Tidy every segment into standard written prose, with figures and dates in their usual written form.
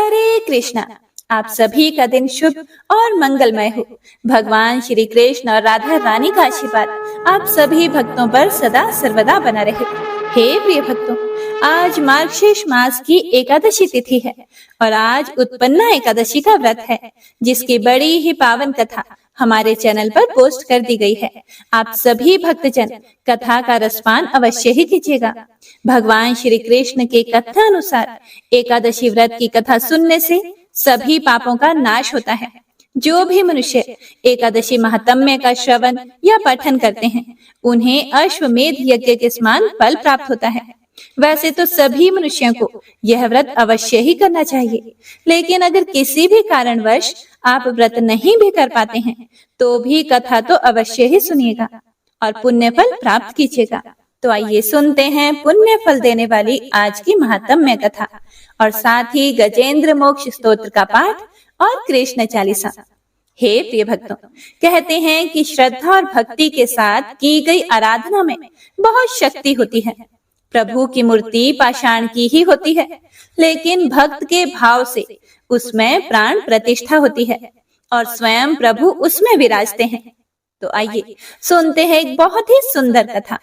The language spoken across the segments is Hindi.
हरे कृष्णा। आप सभी का दिन शुभ और मंगलमय हो। भगवान श्री कृष्ण और राधा रानी का आशीर्वाद आप सभी भक्तों पर सदा सर्वदा बना रहे। हे प्रिय भक्तों, आज मार्गशीर्ष मास की एकादशी तिथि है और आज उत्पन्ना एकादशी का व्रत है, जिसकी बड़ी ही पावन कथा हमारे चैनल पर पोस्ट कर दी गई है। आप सभी भक्तजन कथा का रसपान अवश्य ही कीजिएगा। भगवान श्री कृष्ण के कथा अनुसार एकादशी व्रत की कथा सुनने से सभी पापों का नाश होता है। जो भी मनुष्य एकादशी महात्म्य का श्रवण या पठन करते हैं, उन्हें अश्वमेध यज्ञ के समान फल प्राप्त होता है। वैसे तो सभी मनुष्यों को यह व्रत अवश्य ही करना चाहिए, लेकिन अगर किसी भी कारणवश आप व्रत नहीं भी कर पाते हैं, तो भी कथा तो अवश्य ही सुनिएगा और पुण्य फल प्राप्त कीजिएगा। तो आइए सुनते हैं पुण्य फल देने वाली आज की महात्म्य कथा और साथ ही गजेंद्र मोक्ष स्तोत्र का पाठ और कृष्ण चालीसा। हे प्रिय भक्तों, कहते हैं कि श्रद्धा और भक्ति के साथ की गई आराधना में बहुत शक्ति होती है। प्रभु की मूर्ति पाषाण की ही होती है, लेकिन भक्त के भाव से उसमें प्राण प्रतिष्ठा होती है और स्वयं प्रभु उसमें विराजते हैं। तो आइए सुनते हैं एक बहुत ही सुंदर कथा।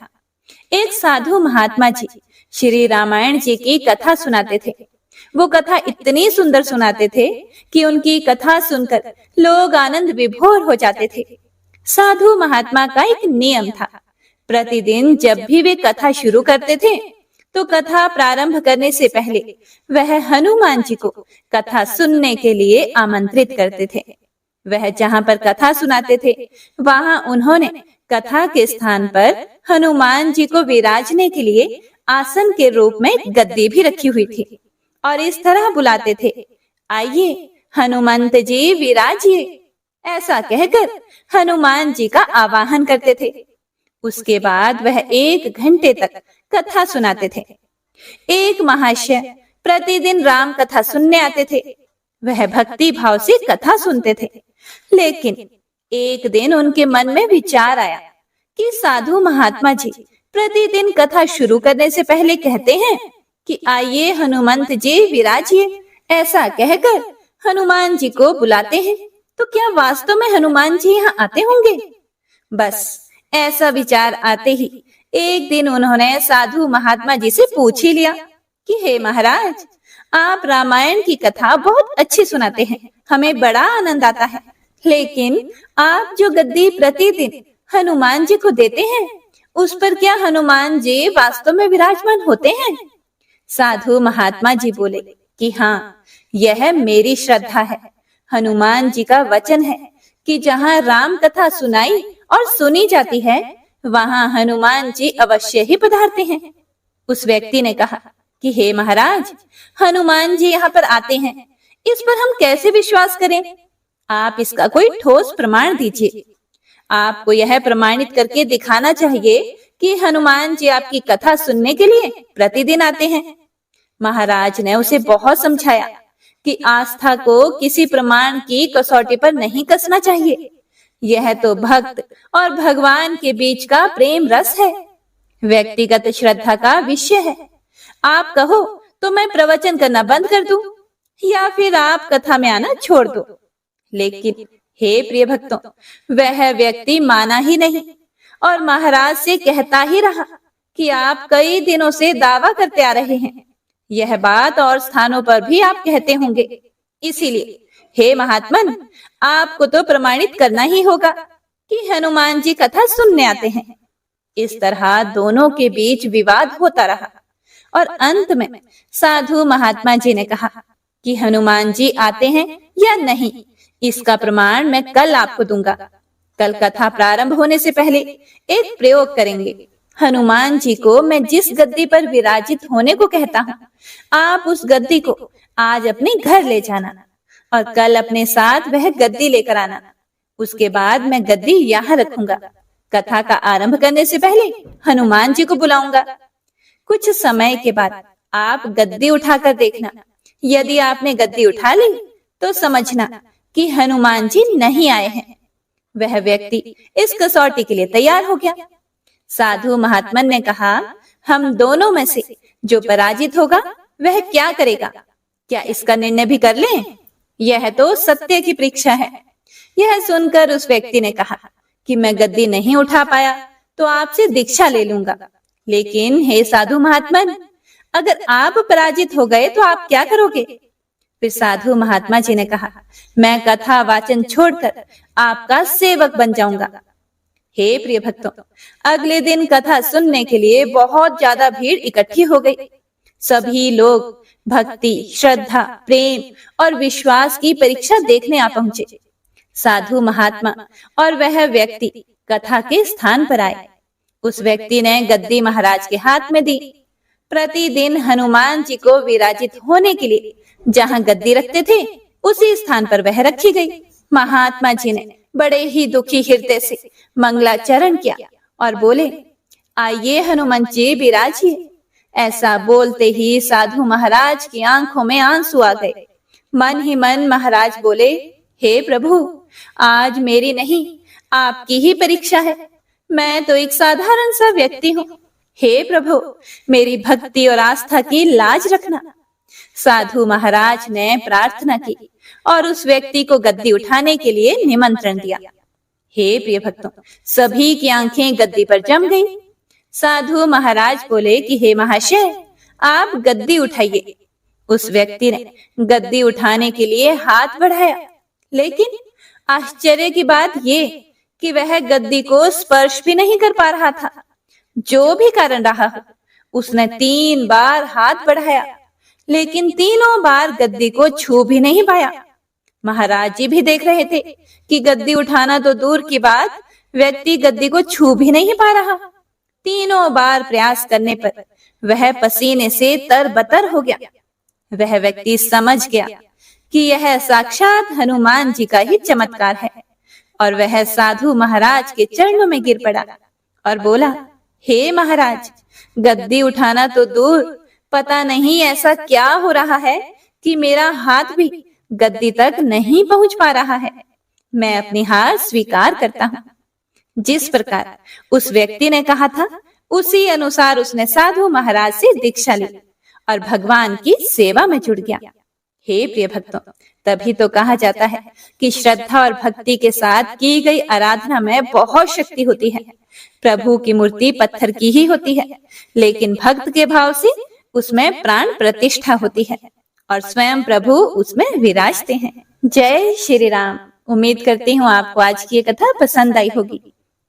एक साधु महात्मा जी श्री रामायण जी की कथा सुनाते थे। वो कथा इतनी सुंदर सुनाते थे कि उनकी कथा सुनकर लोग आनंद विभोर हो जाते थे। साधु महात्मा का एक नियम था। प्रतिदिन जब भी वे कथा शुरू करते थे, तो कथा प्रारंभ करने से पहले वह हनुमान जी को कथा सुनने के लिए आमंत्रित करते थे। वह जहाँ पर कथा सुनाते थे, वहां उन्होंने कथा के स्थान पर हनुमान जी को विराजने के लिए आसन के रूप में गद्दी भी रखी हुई थी और इस तरह बुलाते थे, आइए हनुमंत जी विराजिए। ऐसा कहकर हनुमान जी का आवाहन करते थे। उसके बाद वह 1 घंटे तक कथा सुनाते थे। एक महाशय प्रतिदिन राम कथा सुनने आते थे। वह भक्ति भाव से कथा सुनते थे, लेकिन एक दिन उनके मन में विचार आया कि साधु महात्मा जी प्रतिदिन कथा शुरू करने से पहले कहते हैं कि आइए हनुमंत जी विराजिए। ऐसा कहकर हनुमान जी को बुलाते हैं, तो क्या वास्तव में हनुमान जी यहाँ आते होंगे? बस ऐसा विचार आते ही एक दिन उन्होंने साधु महात्मा जी से पूछ ही लिया कि हे महाराज, आप रामायण की कथा बहुत अच्छी सुनाते हैं, हमें बड़ा आनंद आता है, लेकिन आप जो गद्दी प्रतिदिन हनुमान जी को देते हैं, उस पर क्या हनुमान जी वास्तव में विराजमान होते हैं? साधु महात्मा जी बोले कि हाँ, यह मेरी श्रद्धा है। हनुमान जी का वचन है कि जहाँ राम कथा सुनाई और सुनी जाती है, वहां हनुमान जी अवश्य ही पधारते हैं। उस व्यक्ति ने कहा कि हे महाराज, हनुमान जी यहाँ पर आते हैं, इस पर हम कैसे विश्वास करें? आप इसका कोई ठोस प्रमाण दीजिए। आपको यह प्रमाणित करके दिखाना चाहिए कि हनुमान जी आपकी कथा सुनने के लिए प्रतिदिन आते हैं। महाराज ने उसे बहुत समझाया कि आस्था को किसी प्रमाण की कसौटी पर नहीं कसना चाहिए। यह तो भक्त और भगवान के बीच का प्रेम रस है, व्यक्तिगत श्रद्धा का विषय है। आप कहो तो मैं प्रवचन करना बंद कर दूं, या फिर आप कथा में आना छोड़ दो। लेकिन हे प्रिय भक्तों, वह व्यक्ति माना ही नहीं और महाराज से कहता ही रहा कि आप कई दिनों से दावा करते आ रहे हैं। यह बात और स्थानों पर भी आप कहते होंगे। इसीलिए हे महात्मन, आपको तो प्रमाणित करना ही होगा कि हनुमान जी कथा सुनने आते हैं। इस तरह दोनों के बीच विवाद होता रहा और अंत में साधु महात्मा जी ने कहा कि हनुमान जी आते हैं या नहीं, इसका प्रमाण मैं कल आपको दूंगा। कल कथा प्रारंभ होने से पहले एक प्रयोग करेंगे। हनुमान जी को मैं जिस गद्दी पर विराजित होने को कहता हूँ, आप उस गद्दी को आज अपने घर ले जाना और कल अपने साथ वह गद्दी लेकर आना। उसके बाद मैं गद्दी यहाँ रखूंगा। कथा का आरंभ करने से पहले हनुमान जी को बुलाऊंगा। कुछ समय के बाद आप गद्दी उठाकर देखना। यदि आपने गद्दी उठा ली तो समझना कि हनुमान जी नहीं आए हैं। वह व्यक्ति इस कसौटी के लिए तैयार हो गया। साधु महात्मन ने कहा, हम दोनों में से जो पराजित होगा वह क्या करेगा? क्या इसका निर्णय भी कर लें? यह तो सत्य की परीक्षा है। यह सुनकर उस व्यक्ति ने कहा कि मैं गद्दी नहीं उठा पाया तो आपसे दीक्षा ले लूंगा, लेकिन हे साधु महात्मन, अगर आप पराजित हो गए तो आप क्या करोगे? फिर साधु महात्मा जी ने कहा, मैं कथा वाचन छोड़कर आपका सेवक बन जाऊंगा। हे प्रिय भक्तों, अगले दिन कथा सुनने के लिए बहुत ज्यादा भीड़ इकट्ठी हो गई। सभी लोग भक्ति, श्रद्धा, प्रेम और विश्वास की परीक्षा देखने आ पहुंचे। साधु महात्मा और वह व्यक्ति कथा के स्थान पर आए। उस व्यक्ति ने गद्दी महाराज के हाथ में दी। प्रतिदिन हनुमान जी को विराजित होने के लिए जहां गद्दी रखते थे, उसी स्थान पर वह रखी गई। महात्मा जी ने बड़े ही दुखी हृदय से मंगलाचरण किया और बोले, आइए हनुमान जी विराजिए। ऐसा बोलते ही साधु महाराज की आंखों में आंसू आ गए। मन ही मन महाराज बोले, हे प्रभु, आज मेरी नहीं आपकी ही परीक्षा है। मैं तो एक साधारण सा व्यक्ति हूँ। हे प्रभु, मेरी भक्ति और आस्था की लाज रखना। साधु महाराज ने प्रार्थना की और उस व्यक्ति को गद्दी उठाने के लिए निमंत्रण दिया। हे प्रिय भक्तों, सभी की आंखें गद्दी पर जम गई। साधु महाराज बोले कि हे महाशय, आप गद्दी उठाइए। उस व्यक्ति ने गद्दी उठाने के लिए हाथ बढ़ाया, लेकिन आश्चर्य की बात ये कि वह गद्दी को स्पर्श भी नहीं कर पा रहा था। जो भी कारण रहा हो, उसने 3 बार हाथ बढ़ाया, लेकिन तीनों बार गद्दी को छू भी नहीं पाया। महाराज जी भी देख रहे थे कि गद्दी उठाना तो दूर की बात, व्यक्ति गद्दी को छू भी नहीं पा रहा। तीनों बार प्रयास करने पर वह पसीने से तरबतर हो गया। वह व्यक्ति समझ गया कि यह साक्षात हनुमान जी का ही चमत्कार है और वह साधु महाराज के चरणों में गिर पड़ा और बोला, हे महाराज, गद्दी उठाना तो दूर, पता नहीं ऐसा क्या हो रहा है कि मेरा हाथ भी गद्दी तक नहीं पहुंच पा रहा है। मैं अपनी हार स्वीकार करता हूँ। जिस प्रकार उस व्यक्ति ने कहा था, उसी अनुसार उसने साधु महाराज से दीक्षा ली और भगवान की सेवा में जुड़ गया। हे प्रिय भक्तों, तभी तो कहा जाता है कि श्रद्धा और भक्ति के साथ की गई आराधना में बहुत शक्ति होती है। प्रभु की मूर्ति पत्थर की ही होती है, लेकिन भक्त के भाव से उसमें प्राण प्रतिष्ठा होती है और स्वयं प्रभु उसमें विराजते हैं। जय श्री राम। उम्मीद करती हूँ आपको आज की ये कथा पसंद आई होगी।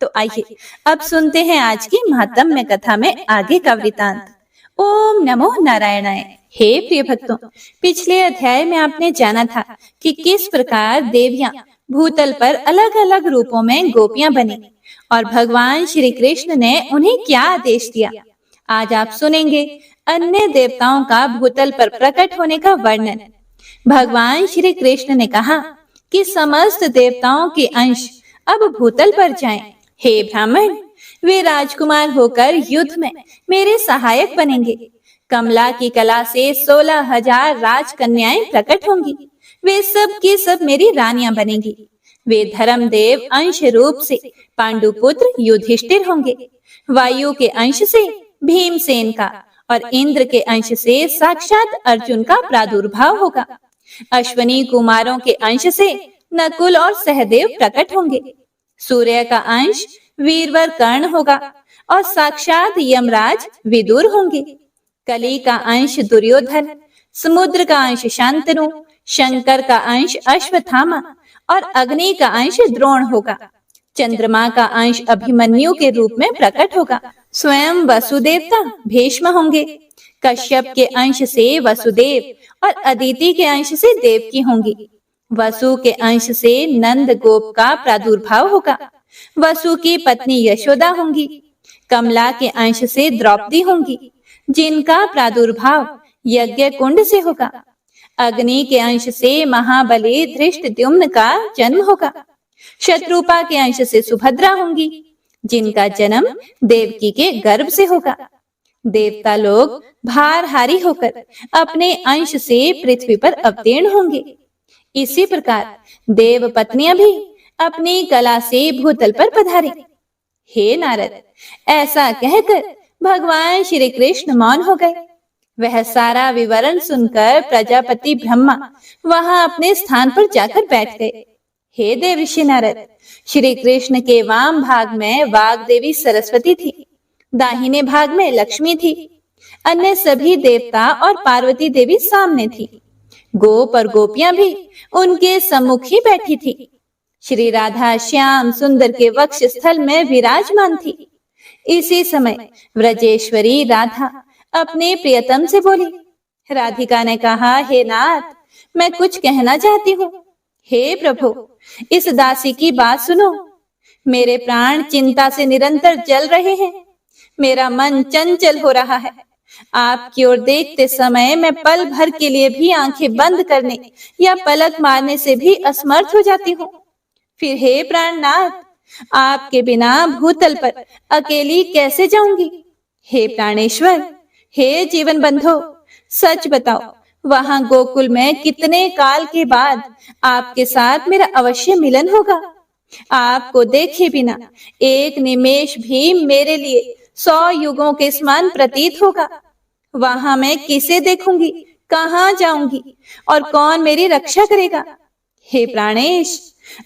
तो आइए अब सुनते हैं आज की महात्म्य कथा में आगे का वृतांत। ओम नमो नारायणाय। हे प्रिय भक्तों, पिछले अध्याय में आपने जाना था कि किस प्रकार देवियां भूतल पर अलग अलग रूपों में गोपियां बनी और भगवान श्री कृष्ण ने उन्हें क्या आदेश दिया। आज आप सुनेंगे अन्य देवताओं का भूतल पर प्रकट होने का वर्णन। भगवान श्री कृष्ण ने कहा कि समस्त देवताओं के अंश अब भूतल पर जाएं। हे ब्राह्मण, वे राजकुमार होकर युद्ध में मेरे सहायक बनेंगे। कमला की कला से 16,000 राजकन्याएं प्रकट होंगी। वे सब की सब मेरी रानियां बनेंगी। वे धर्मदेव अंश रूप से पांडुपुत्र युधिष्ठिर होंगे। वायु के अंश से भीमसेन का और इंद्र के अंश से साक्षात अर्जुन का प्रादुर्भाव होगा। अश्वनी कुमारों के अंश से नकुल और सहदेव प्रकट होंगे। सूर्य का अंश वीरवर कर्ण होगा और साक्षात यमराज विदुर होंगे। कली का अंश दुर्योधन, समुद्र का अंश शांतनु, शंकर का अंश अश्वत्थामा और अग्नि का अंश द्रोण होगा। चंद्रमा का अंश अभिमन्यु के रूप में प्रकट होगा। स्वयं वसुदेवता भीष्म होंगे। कश्यप के अंश से वसुदेव और अदिति के अंश से देवकी होंगी। वसु के अंश से नंद गोप का प्रादुर्भाव होगा। वसु की पत्नी यशोदा होंगी। कमला के अंश से द्रौपदी होंगी, जिनका प्रादुर्भाव यज्ञ कुंड से होगा। अग्नि के अंश से महाबली धृष्टद्युम्न का जन्म होगा। शत्रुपा के अंश से सुभद्रा होंगी, जिनका जन्म देवकी के गर्भ से होगा। देवता लोग भारहारी होकर अपने अंश से पृथ्वी पर अवतीर्ण होंगे। इसी प्रकार देव पत्नियां भी अपनी कला से भूतल पर पधारे। हे नारद, ऐसा कहकर भगवान श्री कृष्ण मौन हो गए। वह सारा विवरण सुनकर प्रजापति ब्रह्मा वहां अपने स्थान पर जाकर बैठ गए। हे देवर्षि नारद, श्री कृष्ण के वाम भाग में वाग देवी सरस्वती थी, दाहिने भाग में लक्ष्मी थी, अन्य सभी देवता और पार्वती देवी सामने थी। गोप और गोपियां भी उनके सम्मुख ही बैठी थी। श्री राधा श्याम सुंदर के वक्ष स्थल में विराजमान थी। इसी समय व्रजेश्वरी राधा अपने प्रियतम से बोली। राधिका ने कहा, हे नाथ, मैं कुछ कहना चाहती हूँ। हे प्रभु, इस दासी की बात सुनो। मेरे प्राण चिंता से निरंतर जल रहे हैं, मेरा मन चंचल हो रहा है। आपकी ओर देखते समय मैं पल भर के लिए भी आंखें बंद करने या पलक मारने से भी असमर्थ हो जाती हूँ। फिर हे प्राणनाथ, आपके बिना भूतल पर अकेली कैसे जाऊंगी? हे प्राणेश्वर, हे जीवन बंधो, सच बताओ, वहां गोकुल में कितने काल के बाद आपके साथ मेरा अवश्य मिलन होगा? आपको देखे बिना एक निमेष भी मेरे लिए 100 युगों के समान प्रतीत होगा। वहां मैं किसे देखूंगी, कहाँ जाऊंगी और कौन मेरी रक्षा करेगा? हे प्राणेश,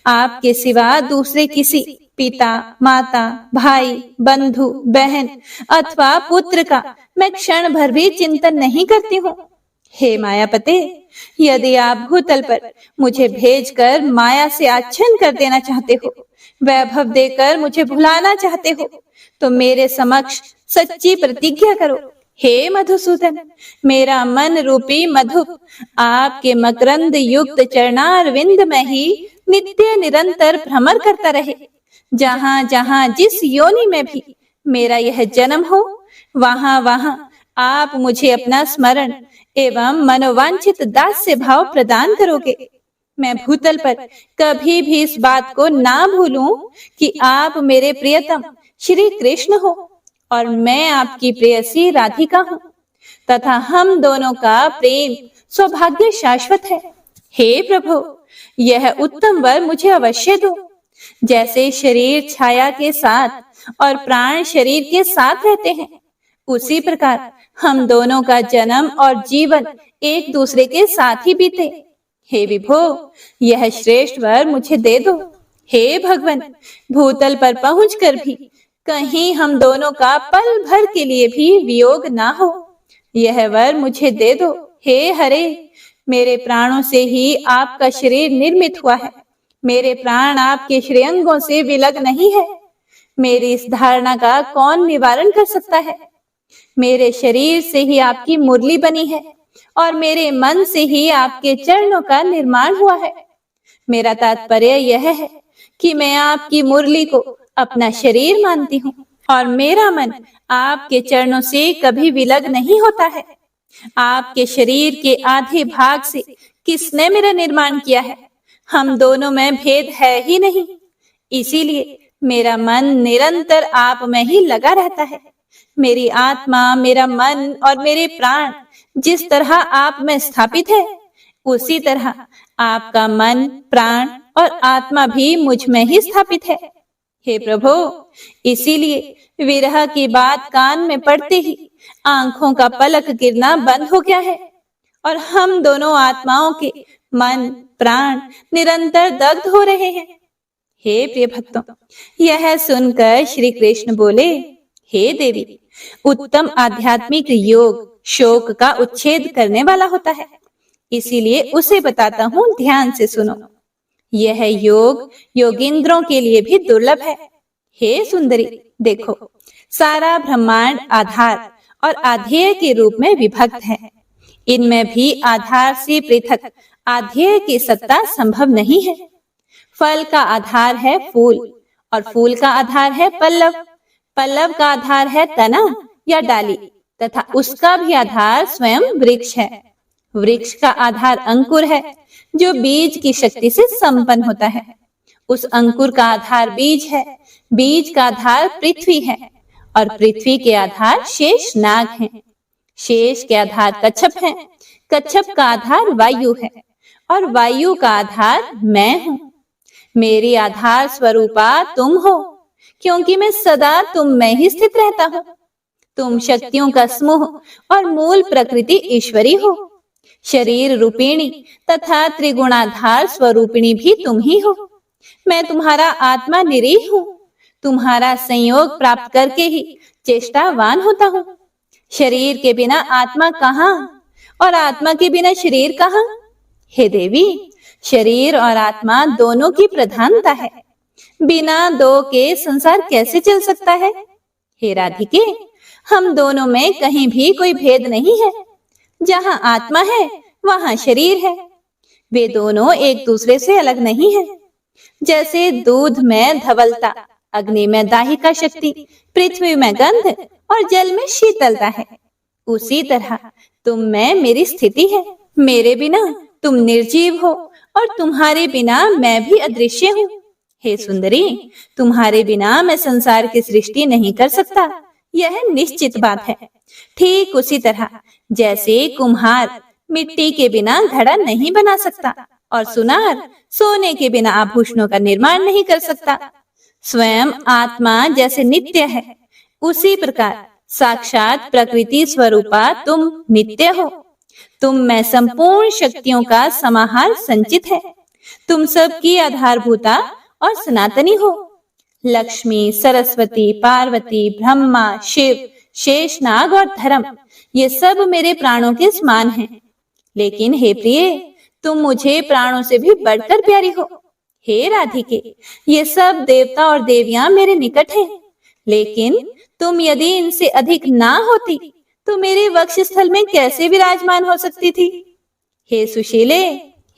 आपके सिवा दूसरे किसी पिता, माता, भाई, बंधु, बहन अथवा पुत्र का मैं क्षण भर भी चिंतन नहीं करती हूँ। हे मायापते, यदि आप भूतल पर मुझे भेजकर माया से आच्छन्न कर देना चाहते हो, वैभव देकर मुझे भुलाना चाहते हो, तो मेरे समक्ष सच्ची प्रतिज्ञा करो। हे मधुसूदन, मेरा मन रूपी मधुप आपके मकरंद युक्त चरणारविंद में ही नित्य निरंतर भ्रमर करता रहे। जहां जहां जिस योनि में भी मेरा यह जन्म हो, वहां वहां आप मुझे अपना स्मरण एवं मनोवांछित दास्य भाव प्रदान करोगे। मैं भूतल पर कभी भी इस बात को ना भूलूं कि आप मेरे प्रियतम श्री कृष्ण हो और मैं आपकी प्रेयसी राधिका हूँ, तथा हम दोनों का प्रेम सौभाग्य शाश्वत है। हे प्रभु, यह उत्तम वर मुझे अवश्य दो। जैसे शरीर छाया के साथ और प्राण शरीर के साथ रहते हैं, उसी प्रकार हम दोनों का जन्म और जीवन एक दूसरे के साथ ही बीते। हे विभो, यह श्रेष्ठ वर मुझे दे दो। हे भगवान, भूतल पर पहुंचकर भी कहीं हम दोनों का पल भर के लिए भी वियोग ना हो, यह वर मुझे दे दो। हे हरे, मेरे प्राणों से ही आपका शरीर निर्मित हुआ है, मेरे प्राण आपके श्रेयंगों से विलग नहीं है। मेरी इस धारणा का कौन निवारण कर सकता है? मेरे शरीर से ही आपकी मुरली बनी है और मेरे मन से ही आपके चरणों का निर्माण हुआ है। मेरा तात्पर्य यह है कि मैं आपकी मुरली को अपना शरीर मानती हूँ और मेरा मन आपके चरणों से कभी विलग नहीं होता है। आपके शरीर के आधे भाग से किसने मेरा निर्माण किया है? हम दोनों में भेद है ही नहीं, इसीलिए मेरा मन निरंतर आप में ही लगा रहता है। मेरी आत्मा, मेरा मन और मेरे प्राण जिस तरह आप में स्थापित है, उसी तरह आपका मन, प्राण और आत्मा भी मुझ में ही स्थापित है। हे प्रभु, इसीलिए विरह की बात कान में पड़ते ही आंखों का पलक गिरना बंद हो गया है और हम दोनों आत्माओं के मन, प्राण निरंतर दग्ध हो रहे हैं। हे प्रिय भक्तों, यह सुनकर श्री कृष्ण बोले, हे देवी, उत्तम आध्यात्मिक योग शोक का उच्छेद करने वाला होता है, इसीलिए उसे बताता हूँ, ध्यान से सुनो। यह योग योगिंद्रों के लिए भी दुर्लभ है। हे सुंदरी, देखो, सारा ब्रह्मांड आधार और आधेय के रूप में विभक्त है। इनमें भी आधार से पृथक आधेय की सत्ता संभव नहीं है। फल का आधार है फूल और फूल का आधार है पल्लव, पल्लव का आधार है तना या डाली तथा उसका भी आधार स्वयं वृक्ष है। वृक्ष का आधार अंकुर है जो बीज की शक्ति से संपन्न होता है। उस अंकुर का आधार बीज है, बीज का आधार पृथ्वी है और पृथ्वी के आधार शेष नाग हैं। शेष के आधार कच्छप है, कच्छप का आधार वायु है और वायु का आधार मैं हूँ। मेरी आधार स्वरूपा तुम हो, क्योंकि मैं सदा तुम में ही स्थित रहता हूँ। तुम शक्तियों का समूह और मूल प्रकृति ईश्वरी हो। शरीर रूपिणी तथा त्रिगुणाधार स्वरूपिणी भी तुम ही हो। मैं तुम्हारा आत्मा निरीह हूँ। तुम्हारा संयोग प्राप्त करके ही चेष्टावान होता हूँ। शरीर के बिना आत्मा कहाँ और आत्मा के बिना शरीर कहाँ? हे देवी, शरीर और आत्मा दोनों की प्रधानता है। बिना दो के संसार कैसे चल सकता है? हे राधिके, हम दोनों में कहीं भी कोई भेद नहीं है। जहाँ आत्मा है वहाँ शरीर है। वे दोनों एक दूसरे से अलग नहीं है। जैसे दूध में धवलता, अग्नि में दाहिका शक्ति, पृथ्वी में गंध और जल में शीतलता है, उसी तरह तुम में मेरी स्थिति है। मेरे बिना तुम निर्जीव हो और तुम्हारे बिना मैं भी अदृश्य हूँ। हे सुंदरी, तुम्हारे बिना मैं संसार की सृष्टि नहीं कर सकता, यह निश्चित बात है। ठीक उसी तरह जैसे कुम्हार मिट्टी के बिना घड़ा नहीं बना सकता और सुनार सोने के बिना आभूषणों का निर्माण नहीं कर सकता। स्वयं आत्मा जैसे नित्य है, उसी प्रकार साक्षात प्रकृति स्वरूपा तुम नित्य हो। तुम में संपूर्ण शक्तियों का समाहार संचित है। तुम सबकी आधारभूता और सनातनी हो। लक्ष्मी, सरस्वती, पार्वती, ब्रह्मा, शिव, शेषनाग और धर्म, ये सब मेरे प्राणों के समान हैं। लेकिन हे प्रिय, तुम मुझे प्राणों से भी बढ़कर प्यारी हो। हे राधिके, ये सब देवता और देवियां मेरे निकट हैं, लेकिन तुम यदि इनसे अधिक ना होती तो मेरे वक्षस्थल में कैसे विराजमान हो सकती थी? हे सुशीले,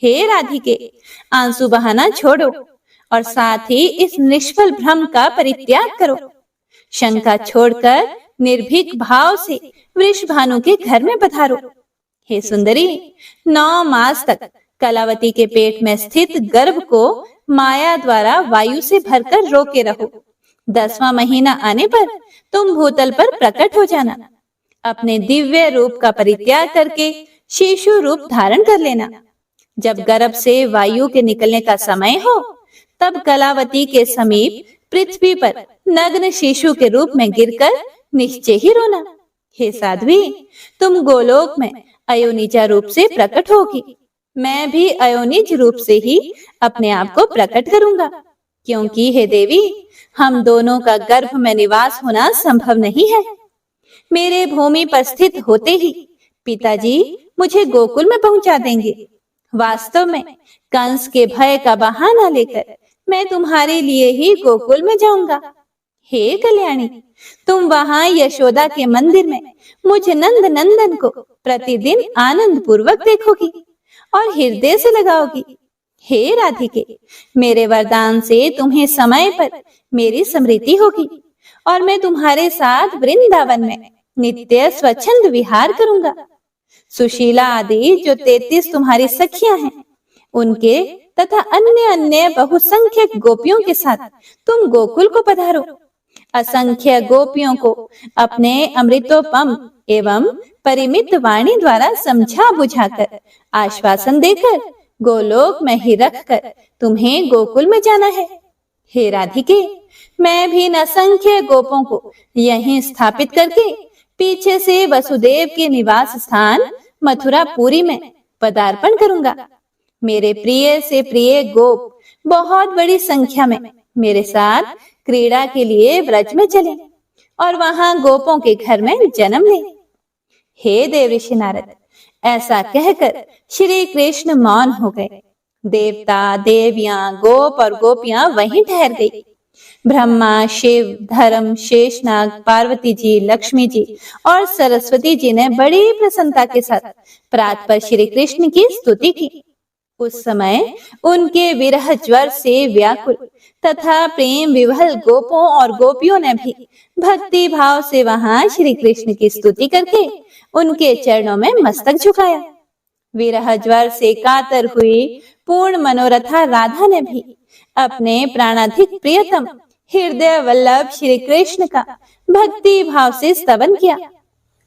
हे राधिके, आंसू बहाना छोड़ो और साथ ही इस निष्फल भ्रम का परित्याग करो। शंका छोड़कर निर्भीक भाव से वृषभानु के घर में पधारो। हे सुंदरी, 9 मास तक कलावती के पेट में स्थित गर्भ को माया द्वारा वायु से भरकर रोके रहो। 10वां महीना आने पर तुम भूतल पर प्रकट हो जाना। अपने दिव्य रूप का परित्याग करके शिशु रूप धारण कर लेना। जब गर्भ से वायु के निकलने का समय हो, तब कलावती के समीप पृथ्वी पर नग्न शिशु के रूप में गिरकर निश्चय ही रोना। हे साध्वी, तुम गोलोक में अयोनिजा रूप से प्रकट होगी। मैं भी अयोनिज रूप से ही अपने आप को प्रकट करूंगा, क्योंकि हे देवी, हम दोनों का गर्भ में निवास होना संभव नहीं है। मेरे भूमि पर स्थित होते ही पिताजी मुझे गोकुल में पहुंचा देंगे। वास्तव में कंस के भय का बहाना लेकर मैं तुम्हारे लिए ही गोकुल में जाऊंगा। हे कल्याणी, तुम वहां यशोदा के मंदिर में मुझ नंद नंदन को प्रतिदिन आनंद पूर्वक देखोगी और हृदय से लगाओगी। हे राधिके, मेरे वरदान से तुम्हें समय पर मेरी स्मृति होगी और मैं तुम्हारे साथ वृंदावन में नित्य स्वच्छंद विहार करूंगा। सुशीला आदि जो 33 तुम्हारी सखियां हैं, उनके तथा अन्य अन्य बहुसंख्यक गोपियों के साथ तुम गोकुल को पधारो। असंख्य गोपियों को अपने अमृतोपम एवं परिमित वाणी द्वारा समझा बुझाकर आश्वासन देकर गोलोक में ही रखकर तुम्हें गोकुल में जाना है। हे राधिके, मैं भी असंख्य गोपों को यहीं स्थापित करके पीछे से वसुदेव के निवास स्थान मथुरापुरी में पदार्पण करूंगा। मेरे प्रिय से प्रिय गोप बहुत बड़ी संख्या में मेरे साथ क्रीड़ा के लिए व्रज में चले और वहां गोपों के घर में जन्म ले। हे देवऋषि नारद, ऐसा कहकर श्री कृष्ण मौन हो गए। देवता, देवियां, गोप और गोपियां वहीं ठहर गई। ब्रह्मा, शिव, धर्म, शेषनाग, पार्वती जी, लक्ष्मी जी और सरस्वती जी ने बड़ी प्रसन्नता के साथ प्रात पर श्री कृष्ण की स्तुति की। उस समय उनके विरह ज्वर से व्याकुल तथा प्रेम विवल गोपों और गोपियों ने भी भक्ति भाव से वहां श्री कृष्ण की स्तुति करके उनके चरणों में मस्तक झुकाया। विरह ज्वर से कातर हुई पूर्ण मनोरथा राधा ने भी अपने प्राणाधिक प्रियतम हृदय वल्लभ श्री कृष्ण का भक्ति भाव से स्तवन किया।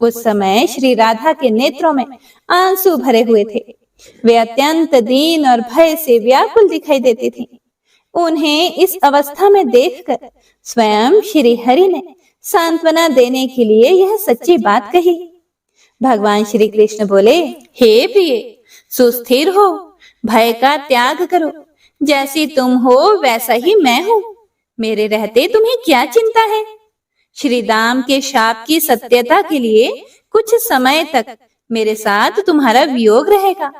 उस समय श्री राधा के नेत्रों में आंसू भरे हुए थे। वे अत्यंत दीन और भय से व्याकुल दिखाई देती थीं। उन्हें इस अवस्था में देखकर स्वयं श्री हरि ने सांत्वना देने के लिए यह सच्ची बात कही। भगवान श्री कृष्ण बोले, हे प्रिय, सुस्थिर हो, भय का त्याग करो। जैसी तुम हो वैसा ही मैं हूँ। मेरे रहते तुम्हें क्या चिंता है? श्री राम के शाप की सत्यता के लिए कुछ समय तक मेरे साथ तुम्हारा वियोग रहेगा।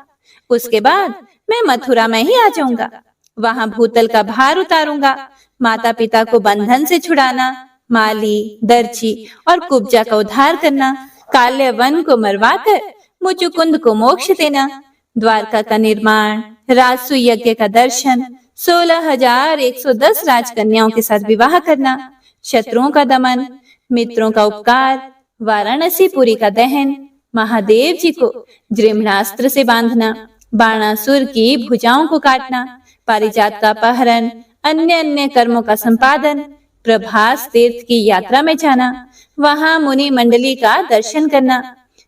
उसके बाद मैं मथुरा में ही आ जाऊंगा। वहां भूतल का भार उतारूंगा। माता पिता को बंधन से छुड़ाना, माली, दर्जी और कुब्जा का उद्धार करना, काल्य वन को मरवाकर मुचुकुंद को मोक्ष देना, द्वारका का निर्माण, राजसु यज्ञ का दर्शन, 16,110 राजकन्याओं के साथ विवाह करना, शत्रुओं का दमन, मित्रों का उपकार, वाराणसी पुरी का दहन, महादेव जी को जृम्णास्त्र से बांधना, बाणासुर की भुजाओं को काटना, पारिजात का अपहरण, अन्य अन्य कर्मों का संपादन, प्रभास तीर्थ की यात्रा में जाना, वहां मुनि मंडली का दर्शन करना,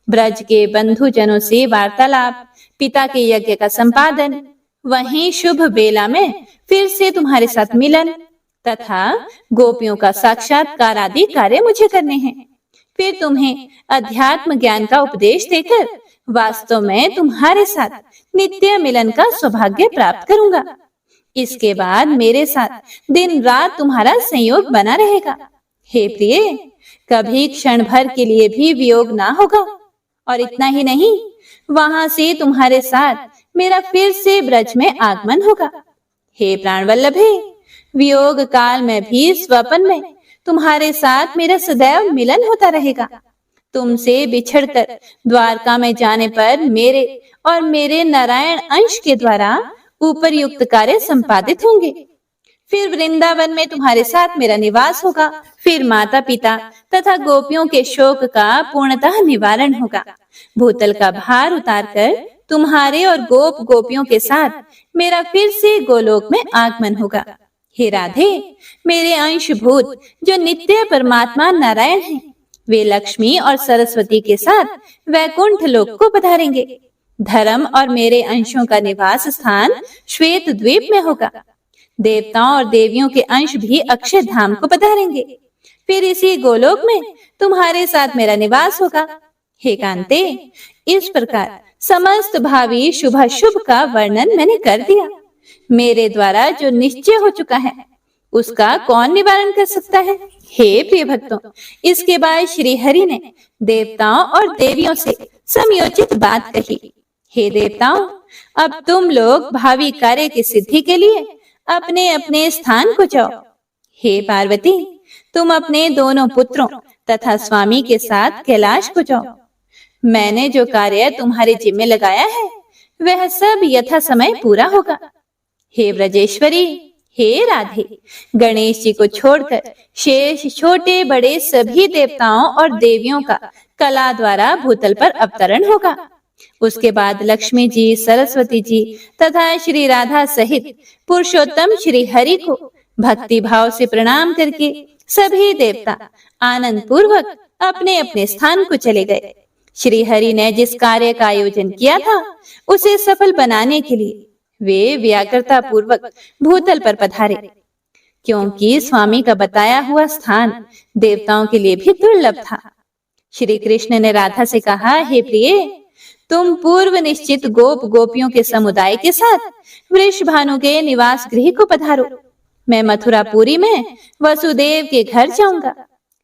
ब्रज के बंधु जनों से वार्तालाप, पिता के यज्ञ का संपादन, वहीं शुभ बेला में फिर से तुम्हारे साथ मिलन तथा गोपियों का साक्षात्कार आदि कार्य मुझे करने हैं। फिर तुम्हें अध्यात्म ज्ञान का उपदेश देकर वास्तव में तुम्हारे साथ नित्य मिलन का सौभाग्य प्राप्त करूंगा। इसके बाद मेरे साथ दिन रात तुम्हारा संयोग बना रहेगा। हे प्रिय, कभी क्षण भर के लिए भी वियोग ना होगा। और इतना ही नहीं, वहां से तुम्हारे साथ मेरा फिर से ब्रज में आगमन होगा। हे प्राण वल्लभे, वियोग काल में भी स्वप्न में तुम्हारे साथ मेरा सदैव मिलन होता रहेगा। तुमसे बिछड़कर द्वारका में जाने पर मेरे और मेरे नारायण अंश के द्वारा उपरयुक्त कार्य संपादित होंगे। फिर वृंदावन में तुम्हारे साथ मेरा निवास होगा। फिर माता पिता तथा गोपियों के शोक का पूर्णतः निवारण होगा। भूतल का भार उतारकर तुम्हारे और गोप गोपियों के साथ मेरा फिर से गोलोक में आगमन होगा। हे राधे, मेरे अंशभूत जो नित्य परमात्मा नारायण हैं, वे लक्ष्मी और सरस्वती के साथ वैकुंठ लोक को पधारेंगे। धर्म और मेरे अंशों का निवास स्थान श्वेत द्वीप में होगा। देवताओं और देवियों के अंश भी अक्षय धाम को पधारेंगे। फिर इसी गोलोक में तुम्हारे साथ मेरा निवास होगा। हे कांते, इस प्रकार समस्त भावी शुभाशुभ का वर्णन मैंने कर दिया। मेरे द्वारा जो निश्चय हो चुका है उसका कौन निवारण कर सकता है? हे प्रिय भक्तों, इसके बाद श्री हरि ने देवताओं और देवियों से समयोचित बात कही। हे देवताओं, अब तुम लोग भावी कार्य की सिद्धि के लिए अपने अपने स्थान को जाओ। हे पार्वती, तुम अपने दोनों पुत्रों तथा स्वामी के साथ कैलाश को जाओ। मैंने जो कार्य तुम्हारे जिम्मे लगाया है वह सब यथा समय पूरा होगा। हे ब्रजेश्वरी, हे राधे, गणेश जी को छोड़कर शेष छोटे बड़े सभी देवताओं और देवियों का कला द्वारा भूतल पर अवतरण होगा। उसके बाद लक्ष्मी जी, सरस्वती जी तथा श्री राधा सहित पुरुषोत्तम श्री हरि को भक्ति भाव से प्रणाम करके सभी देवता आनंद पूर्वक अपने अपने स्थान को चले गए। श्री हरि ने जिस कार्य का आयोजन किया था उसे सफल बनाने के लिए वे व्याकुलता पूर्वक भूतल पर पधारे, क्योंकि स्वामी का बताया हुआ स्थान देवताओं के लिए भी दुर्लभ था। श्री कृष्ण ने राधा से कहा, हे प्रिय, तुम पूर्व निश्चित गोप गोपियों के समुदाय के साथ वृषभानु के निवास गृह को पधारो। मैं मथुरापुरी में वसुदेव के घर जाऊंगा।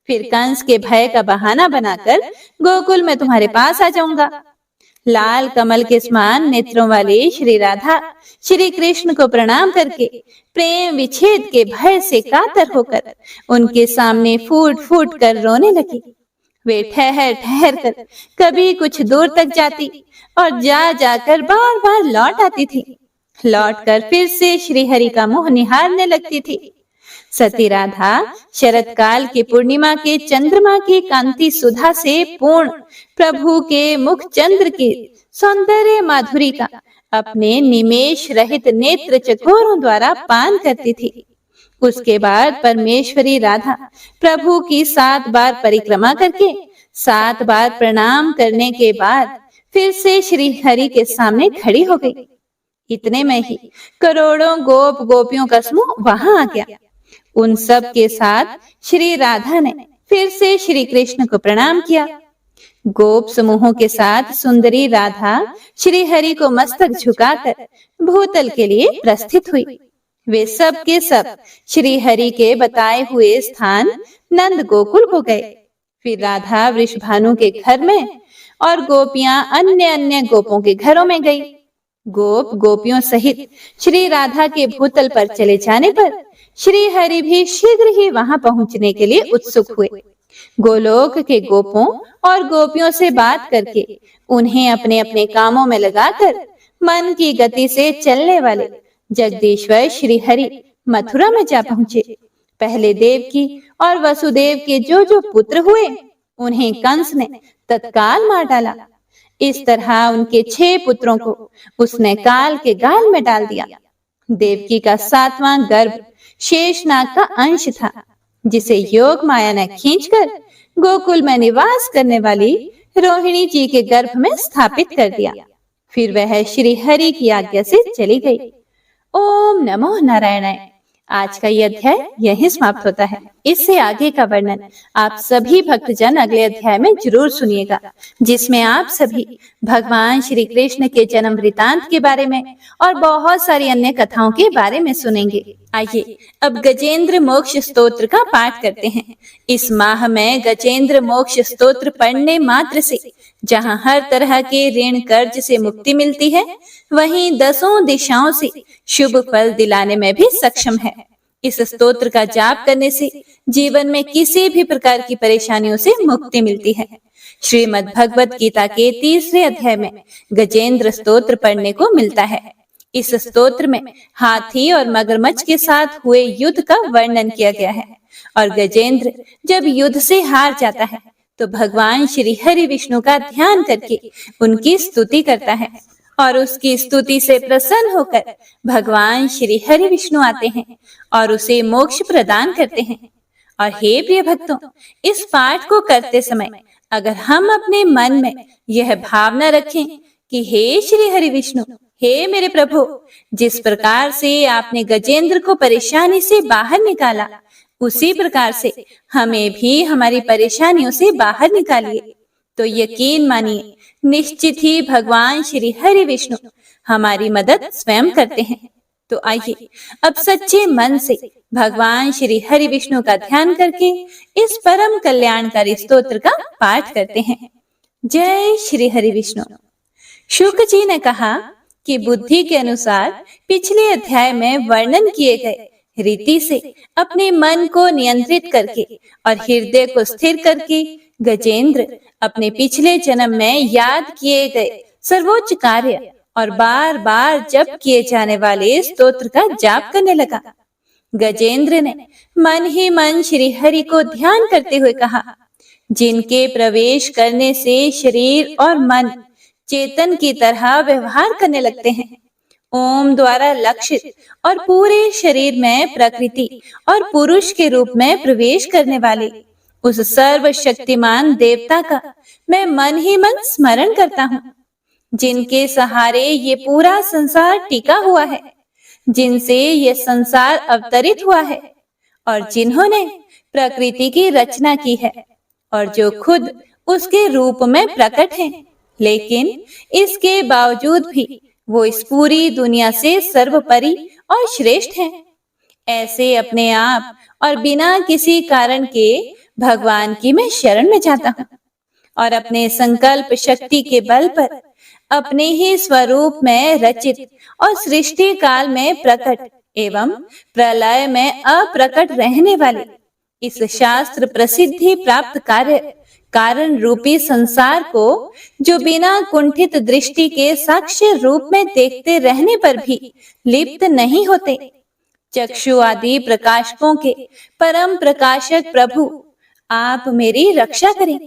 फिर कंस के भय का बहाना बनाकर गोकुल में तुम्हारे पास आ जाऊंगा। लाल कमल के समान नेत्रों वाले श्री राधा श्री कृष्ण को प्रणाम करके प्रेम विच्छेद के भय से कातर होकर उनके सामने फूट फूट कर रोने लगी। वे ठहर ठहर कर कभी कुछ दूर तक जाती और जा जाकर बार बार लौट आती थी। लौट कर फिर से श्री हरि का मुंह निहारने लगती थी। सती राधा शरत काल की पूर्णिमा के चंद्रमा की कांति सुधा से पूर्ण प्रभु के मुख चंद्र की सौंदर्य माधुरी का अपने निमेष रहित नेत्र चकोरों द्वारा पान करती थी। उसके बाद परमेश्वरी राधा प्रभु की 7 बार परिक्रमा करके 7 बार प्रणाम करने के बाद फिर से श्री हरि के सामने खड़ी हो गई। इतने में ही करोड़ों गोप गोपियों का समूह वहां आ गया। उन सब के साथ श्री राधा ने फिर से श्री कृष्ण को प्रणाम किया। गोप समूहों के साथ सुंदरी राधा श्री हरि को मस्तक झुकाकर भूतल के लिए प्रस्थित हुई। वे सब के सब श्री हरि के बताए हुए स्थान नंद गोकुल को गए। फिर राधा वृषभानु के घर में और गोपियां अन्य अन्य गोपों के घरों में गई। गोप गोपियों सहित श्री राधा के भूतल पर चले जाने पर श्री हरि भी शीघ्र ही वहां पहुंचने के लिए उत्सुक हुए। गोलोक के गोपों और गोपियों से बात करके उन्हें अपने अपने कामों में लगाकर मन की गति से चलने वाले जगदीश्वर श्री हरि मथुरा में जा पहुंचे। पहले देवकी और वसुदेव के जो जो पुत्र हुए उन्हें कंस ने तत्काल मार डाला। इस तरह उनके 6 पुत्रों को उसने काल के गाल में डाल दिया। देवकी का 7वां गर्भ शेषनाग का अंश था, जिसे योग माया ने खींचकर गोकुल में निवास करने वाली रोहिणी जी के गर्भ में स्थापित कर दिया। फिर वह श्री हरि की आज्ञा से चली गई। ओम नमो नारायणाय। आज का यह अध्याय यहीं समाप्त होता है। इससे आगे का वर्णन आप सभी भक्तजन अगले अध्याय में जरूर सुनिएगा, जिसमें आप सभी भगवान श्री कृष्ण के जन्म वृतांत के बारे में और बहुत सारी अन्य कथाओं के बारे में सुनेंगे। आइए अब गजेंद्र मोक्ष स्तोत्र का पाठ करते हैं। इस माह में गजेंद्र मोक्ष स्तोत्र पढ़ने मात्र से जहाँ हर तरह के ऋण कर्ज से मुक्ति मिलती है, वहीं 10 दिशाओं से शुभ फल दिलाने में भी सक्षम है। इस स्तोत्र का जाप करने से जीवन में किसी भी प्रकार की परेशानियों से मुक्ति मिलती है। श्रीमद् भगवत गीता के 3रे अध्याय में गजेंद्र स्तोत्र पढ़ने को मिलता है। इस स्तोत्र में हाथी और मगरमच्छ के साथ हुए युद्ध का वर्णन किया गया है और गजेंद्र जब युद्ध से हार जाता है तो भगवान श्री हरि विष्णु का ध्यान करके उनकी स्तुति करता है और उसकी स्तुति से प्रसन्न होकर भगवान श्री हरि विष्णु आते हैं और उसे मोक्ष प्रदान करते हैं। और हे प्रिय भक्तों, इस पाठ को करते समय अगर हम अपने मन में यह भावना रखें कि हे श्री हरि विष्णु, हे मेरे प्रभु, जिस प्रकार से आपने गजेंद्र को परेशानी से बाहर निकाला, उसी प्रकार से हमें भी हमारी परेशानियों से बाहर निकालिए, तो यकीन मानिए निश्चित ही भगवान श्री हरि विष्णु हमारी मदद स्वयं करते हैं। तो आइए अब सच्चे मन से भगवान श्री हरि विष्णु का ध्यान करके इस परम कल्याणकारी स्तोत्र का पाठ करते हैं। जय श्री हरि विष्णु। शुक जी ने कहा कि बुद्धि के अनुसार पिछले अध्याय में वर्णन किए गए रीति से अपने मन को नियंत्रित करके और हृदय को स्थिर करके गजेंद्र अपने पिछले जन्म में याद किए गए सर्वोच्च कार्य और बार बार जप किए जाने वाले स्तोत्र का जाप करने लगा। गजेंद्र ने मन ही मन श्री हरि को ध्यान करते हुए कहा, जिनके प्रवेश करने से शरीर और मन चेतन की तरह व्यवहार करने लगते हैं, ओम द्वारा लक्षित और पूरे शरीर में प्रकृति और पुरुष के रूप में प्रवेश करने वाले उस सर्वशक्तिमान देवता का मैं मन ही मन स्मरण करता हूँ, जिनके सहारे ये पूरा संसार टिका हुआ है, जिनसे ये संसार अवतरित हुआ है और जिन्होंने प्रकृति की रचना की है और जो खुद उसके रूप में प्रकट हैं, लेकिन इसके बावजूद भी वो इस पूरी दुनिया से सर्वोपरि और श्रेष्ठ हैं। ऐसे अपने आप और बिना किसी कारण के भगवान की मैं शरण में जाता हूँ और अपने संकल्प शक्ति के बल पर अपने ही स्वरूप में रचित और सृष्टि काल में प्रकट एवं प्रलय में अप्रकट रहने वाले इस शास्त्र प्रसिद्धि प्राप्त कार्य कारण रूपी संसार को, जो बिना कुंठित दृष्टि के साक्ष्य रूप में देखते रहने पर भी लिप्त नहीं होते, चक्षु आदि प्रकाशकों के परम प्रकाशक प्रभु, आप मेरी रक्षा करें।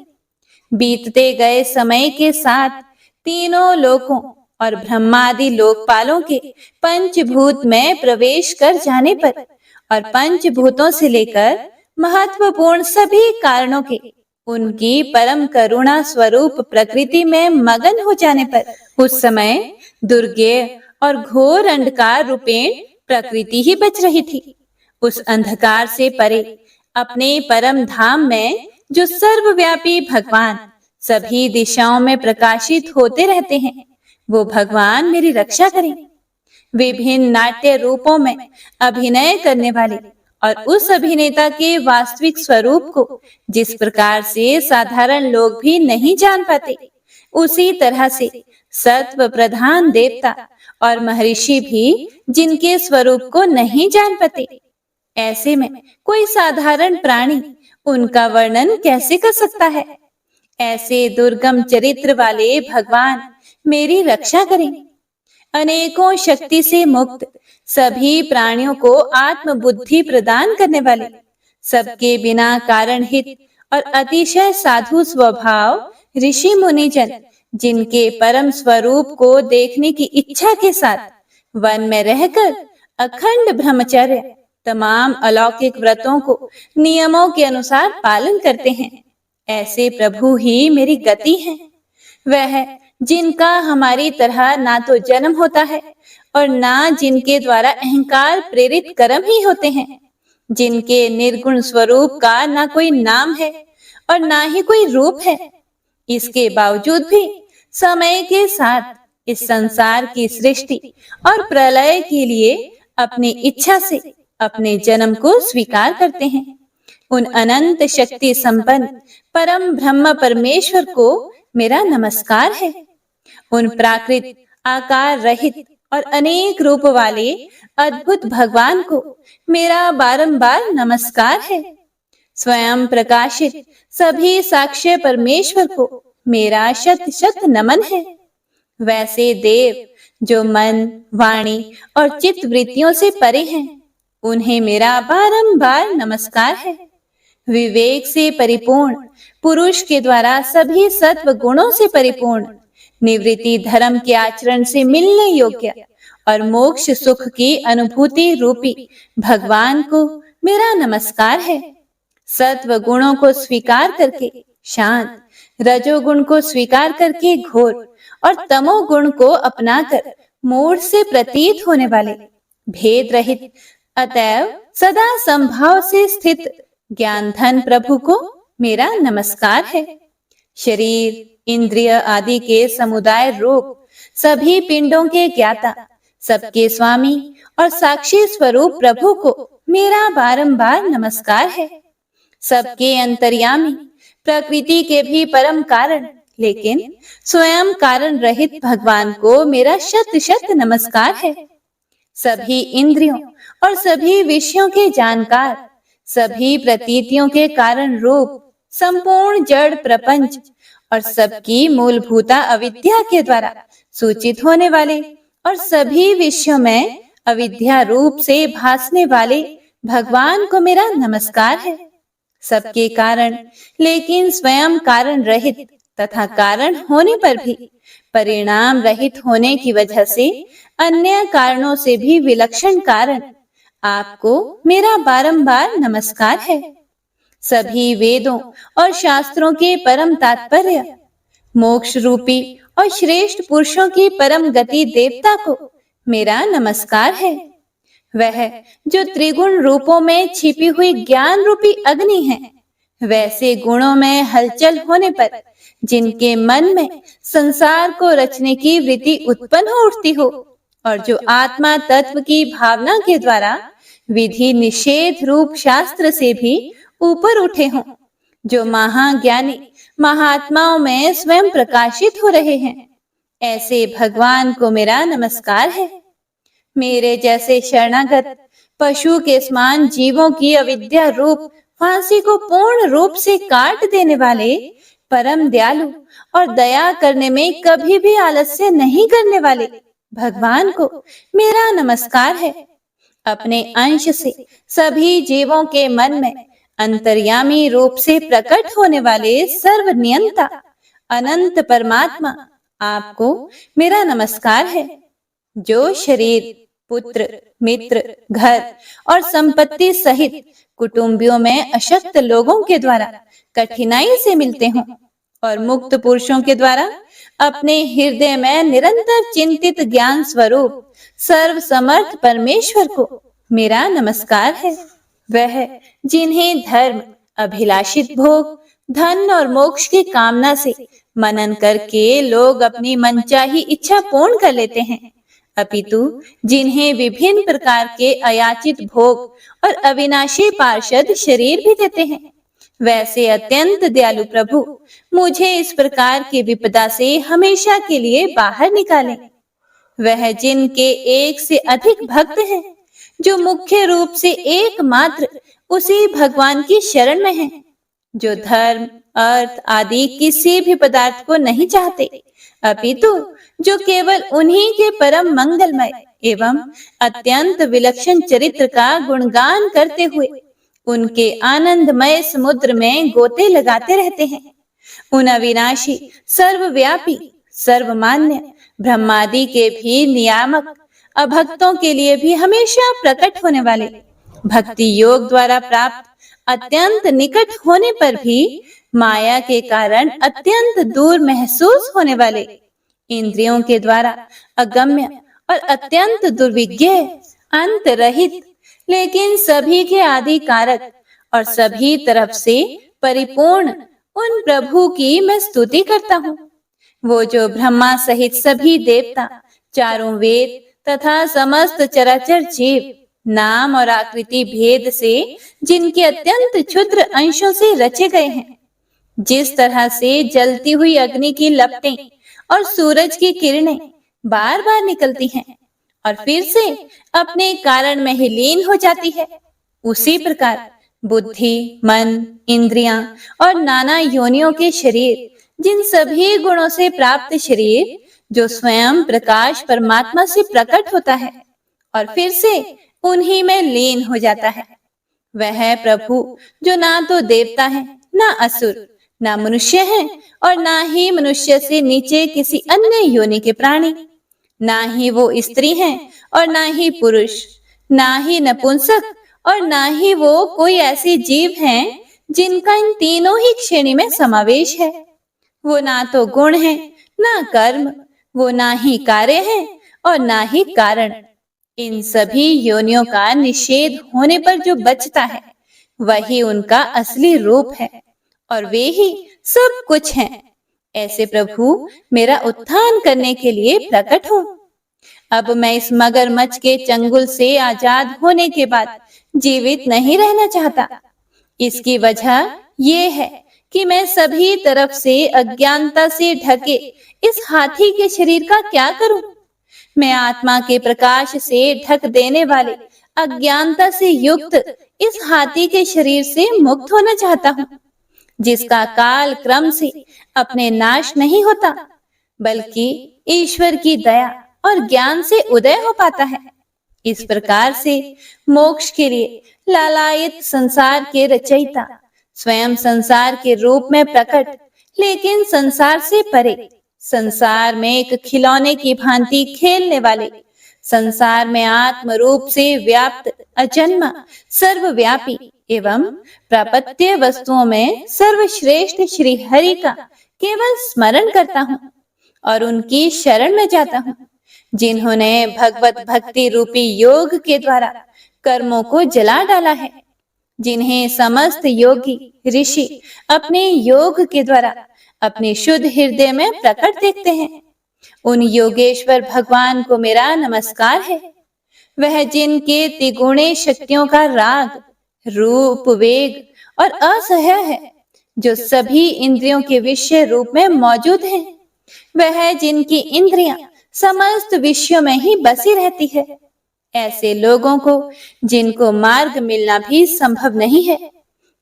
बीतते गए समय के साथ तीनों लोकों और ब्रह्मादि लोकपालों के पंचभूत में प्रवेश कर जाने पर और पंचभूतों से लेकर महत्वपूर्ण सभी कारणों के उनकी परम करुणा स्वरूप प्रकृति में मगन हो जाने पर उस समय दुर्गेय और घोर अंधकार रूपेण प्रकृति ही बच रही थी। उस अंधकार से परे अपने परम धाम में जो सर्वव्यापी भगवान सभी दिशाओं में प्रकाशित होते रहते हैं, वो भगवान मेरी रक्षा करें। विभिन्न नाट्य रूपों में अभिनय करने वाले और उस अभिनेता के वास्तविक स्वरूप को जिस प्रकार से साधारण लोग भी नहीं जान पाते, उसी तरह से सत्व प्रधान देवता और महर्षि भी जिनके स्वरूप को नहीं जान पाते, ऐसे में कोई साधारण प्राणी उनका वर्णन कैसे कर सकता है। ऐसे दुर्गम चरित्र वाले भगवान मेरी रक्षा करें। अनेकों शक्ति से मुक्त सभी प्राणियों को आत्म बुद्धि प्रदान करने वाले, सबके बिना कारण हित और अतिशय साधु स्वभाव ऋषि मुनिजन, जिनके परम स्वरूप को देखने की इच्छा के साथ वन में रहकर अखंड ब्रह्मचर्य तमाम अलौकिक व्रतों को नियमों के अनुसार पालन करते हैं, ऐसे प्रभु ही मेरी गति हैं। वह जिनका हमारी तरह ना तो जन्म होता है और ना जिनके द्वारा अहंकार प्रेरित कर्म ही होते हैं, जिनके निर्गुण स्वरूप का ना कोई नाम है और ना ही कोई रूप है, इसके बावजूद भी समय के साथ इस संसार की सृष्टि और प्रलय के लिए अपनी इच्छा से अपने जन्म को स्वीकार करते हैं। उन अनंत शक्ति संपन्न परम ब्रह्म परमेश्वर को मेरा नमस्कार है। उन प्राकृत आकार रहित और अनेक रूप वाले अद्भुत भगवान को मेरा बारंबार नमस्कार है। स्वयं प्रकाशित सभी साक्ष्य परमेश्वर को मेरा शत शत नमन है। वैसे देव जो मन, वाणी और चित्त वृत्तियों से परे हैं, उन्हें मेरा बारंबार नमस्कार है। विवेक से परिपूर्ण पुरुष के द्वारा सभी सत्व गुणों से परिपूर्ण, निवृत्ति धर्म के आचरण से मिलने योग्य और मोक्ष सुख की अनुभूति रूपी भगवान को मेरा नमस्कार है। सत्व गुणों को स्वीकार करके शांत, रजोगुण को स्वीकार करके घोर और तमोगुण को अपनाकर मूढ़ से प्रतीत होने वाले, भेद रहित अतएव सदा संभाव से स्थित ज्ञान धन प्रभु को मेरा नमस्कार है। शरीर, इंद्रिय आदि के समुदाय रूप सभी पिंडों के ज्ञाता, सबके स्वामी और साक्षी स्वरूप प्रभु को मेरा बारंबार नमस्कार है। सबके अंतर्यामी, प्रकृति के भी परम कारण लेकिन स्वयं कारण रहित भगवान को मेरा शत शत नमस्कार है। सभी इंद्रियों और सभी विषयों के जानकार, सभी प्रतीतियों के कारण रूप संपूर्ण जड़ प्रपंच और सबकी मूलभूता अविद्या के द्वारा सूचित होने वाले और सभी विषयों में अविद्या रूप से भासने वाले भगवान को मेरा नमस्कार है। सबके कारण लेकिन स्वयं कारण रहित तथा कारण होने पर भी परिणाम रहित होने की वजह से अन्य कारणों से भी विलक्षण कारण आपको मेरा बारंबार नमस्कार है। सभी वेदों और शास्त्रों के परम तात्पर्य, मोक्ष रूपी और श्रेष्ठ पुरुषों की परम गति देवता को मेरा नमस्कार है। वह जो त्रिगुण रूपों में छिपी हुई ज्ञान रूपी अग्नि है, वैसे गुणों में हलचल होने पर जिनके मन में संसार को रचने की वृत्ति उत्पन्न हो उठती हो और जो आत्मा तत्व की भावना के द्वारा विधि निषेध रूप शास्त्र से भी ऊपर उठे हों, जो महाज्ञानी महात्माओं में स्वयं प्रकाशित हो रहे हैं, ऐसे भगवान को मेरा नमस्कार है। मेरे जैसे शरणागत पशु के समान जीवों की अविद्या रूप फांसी को पूर्ण रूप से काट देने वाले परम दयालु और दया करने में कभी भी आलस्य नहीं करने वाले भगवान को मेरा नमस्कार है। अपने अंश से सभी जीवों के मन में अंतर्यामी रूप से प्रकट होने वाले सर्वनियंता अनंत परमात्मा आपको मेरा नमस्कार है। जो शरीर, पुत्र, मित्र, घर और संपत्ति सहित कुटुंबियों में अशक्त लोगों के द्वारा कठिनाई से मिलते हों और मुक्त पुरुषों के द्वारा अपने हृदय में निरंतर चिंतित ज्ञान स्वरूप सर्व समर्थ परमेश्वर को मेरा नमस्कार है। वह जिन्हें धर्म, अभिलाषित भोग, धन और मोक्ष की कामना से मनन करके लोग अपनी मनचाही इच्छा पूर्ण कर लेते हैं, अपितु जिन्हें विभिन्न प्रकार के अयाचित भोग और अविनाशी पार्षद शरीर भी देते हैं, वैसे अत्यंत दयालु प्रभु मुझे इस प्रकार की विपदा से हमेशा के लिए बाहर निकालें। वह जिनके एक से अधिक भक्त हैं, जो मुख्य रूप से एकमात्र उसी भगवान की शरण में हैं, जो धर्म, अर्थ आदि किसी भी पदार्थ को नहीं चाहते, अपितु जो केवल उन्हीं के परम मंगलमय एवं अत्यंत विलक्षण चरित्र का गुणगान करते हुए उनके आनंदमय समुद्र में गोते लगाते रहते हैं। उन अविनाशी, सर्वव्यापी, सर्वमान्य ब्रह्मादि के भी नियामक, अभक्तों के लिए भी हमेशा प्रकट होने वाले, भक्ति योग द्वारा प्राप्त अत्यंत निकट होने पर भी माया के कारण अत्यंत दूर महसूस होने वाले, इंद्रियों के द्वारा अगम्य और अत्यंत दुर्विज्ञ, अंत रहित, लेकिन सभी के आदि कारक और सभी तरफ से परिपूर्ण उन प्रभु की मैं स्तुति करता हूँ। वो जो ब्रह्मा सहित सभी देवता, चारों वेद तथा समस्त चराचर जीव नाम और आकृति भेद से जिनके अत्यंत क्षुद्र अंशों से रचे गए हैं, जिस तरह से जलती हुई अग्नि की लपटें और सूरज की किरणें बार बार निकलती हैं और फिर से अपने कारण में ही लीन हो जाती है, उसी प्रकार बुद्धि, मन, इंद्रियां और नाना योनियों के शरीर, जिन सभी गुणों से प्राप्त शरीर जो स्वयं प्रकाश परमात्मा से प्रकट होता है और फिर से उन्हीं में लीन हो जाता है, वह प्रभु जो ना तो देवता है, ना असुर, ना मनुष्य है और ना ही मनुष्य से नीचे किसी अन्य योनि के प्राणी, ना ही वो स्त्री हैं और ना ही पुरुष, ना ही नपुंसक और ना ही वो कोई ऐसे जीव हैं जिनका इन तीनों ही श्रेणी में समावेश है। वो ना तो गुण है, ना कर्म, वो ना ही कार्य है और ना ही कारण। इन सभी योनियों का निषेध होने पर जो बचता है वही उनका असली रूप है और वे ही सब कुछ हैं। ऐसे प्रभु मेरा उत्थान करने के लिए प्रकट हो। अब मैं इस मगरमच्छ के चंगुल से आजाद होने के बाद जीवित नहीं रहना चाहता। इसकी वजह ये है कि मैं सभी तरफ से अज्ञानता से ढके इस हाथी के शरीर का क्या करूं? मैं आत्मा के प्रकाश से ढक देने वाले अज्ञानता से युक्त इस हाथी के शरीर से मुक्त होना चाहता हूँ, जिसका काल क्रम से अपने नाश नहीं होता, बल्कि ईश्वर की दया और ज्ञान से उदय हो पाता है। इस प्रकार से मोक्ष के लिए लालायित संसार के रचयिता स्वयं संसार के रूप में प्रकट, लेकिन संसार से परे, संसार में एक खिलौने की भांति खेलने वाले, संसार में आत्म रूप से व्याप्त अजन्मा, सर्वव्यापी एवं प्रापत्य वस्तुओं में सर्वश्रेष्ठ श्री हरि का केवल स्मरण करता हूँ और उनकी शरण में जाता हूँ, जिन्होंने भगवत भक्ति रूपी योग के द्वारा कर्मों को जला डाला है, जिन्हें समस्त योगी ऋषि अपने योग के द्वारा अपने शुद्ध हृदय में प्रकट देखते हैं। उन योगेश्वर भगवान को मेरा नमस्कार है। वह जिनके त्रिगुणे शक्तियों का राग, रूप, वेग और असह्य है, जो सभी इंद्रियों के विषय रूप में मौजूद हैं। वह जिनकी इंद्रियां समस्त विषयों में ही बसी रहती है। ऐसे लोगों को जिनको मार्ग मिलना भी संभव नहीं है,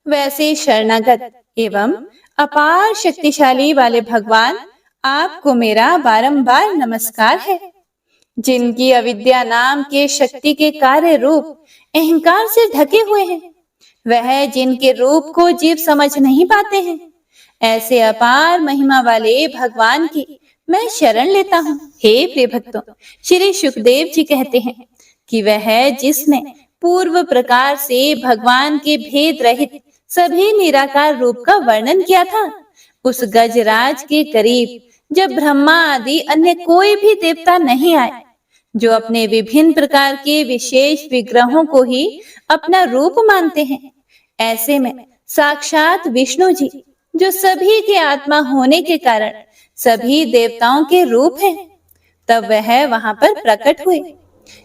वैसे शरणागत एवं अपार शक्तिशाली वाले भगवान आपको मेरा बारंबार नमस्कार है। जिनकी अविद्या नाम के शक्ति के कार्य रूप अहंकार से ढके हुए हैं, वह जिनके रूप को जीव समझ नहीं पाते हैं, ऐसे अपार महिमा वाले भगवान की मैं शरण लेता हूँ। हे प्रिय भक्तों, श्री सुखदेव जी कहते हैं कि वह जिसने पूर्व प्रकार से भगवान के भेद रहित सभी निराकार रूप का वर्णन किया था, उस गजराज के करीब जब ब्रह्मा आदि अन्य कोई भी देवता नहीं आए, जो अपने विभिन्न प्रकार के विशेष विग्रहों को ही अपना रूप मानते हैं। ऐसे में साक्षात विष्णु जी, जो सभी के आत्मा होने के कारण सभी देवताओं के रूप हैं, तब वह वहां पर प्रकट हुए।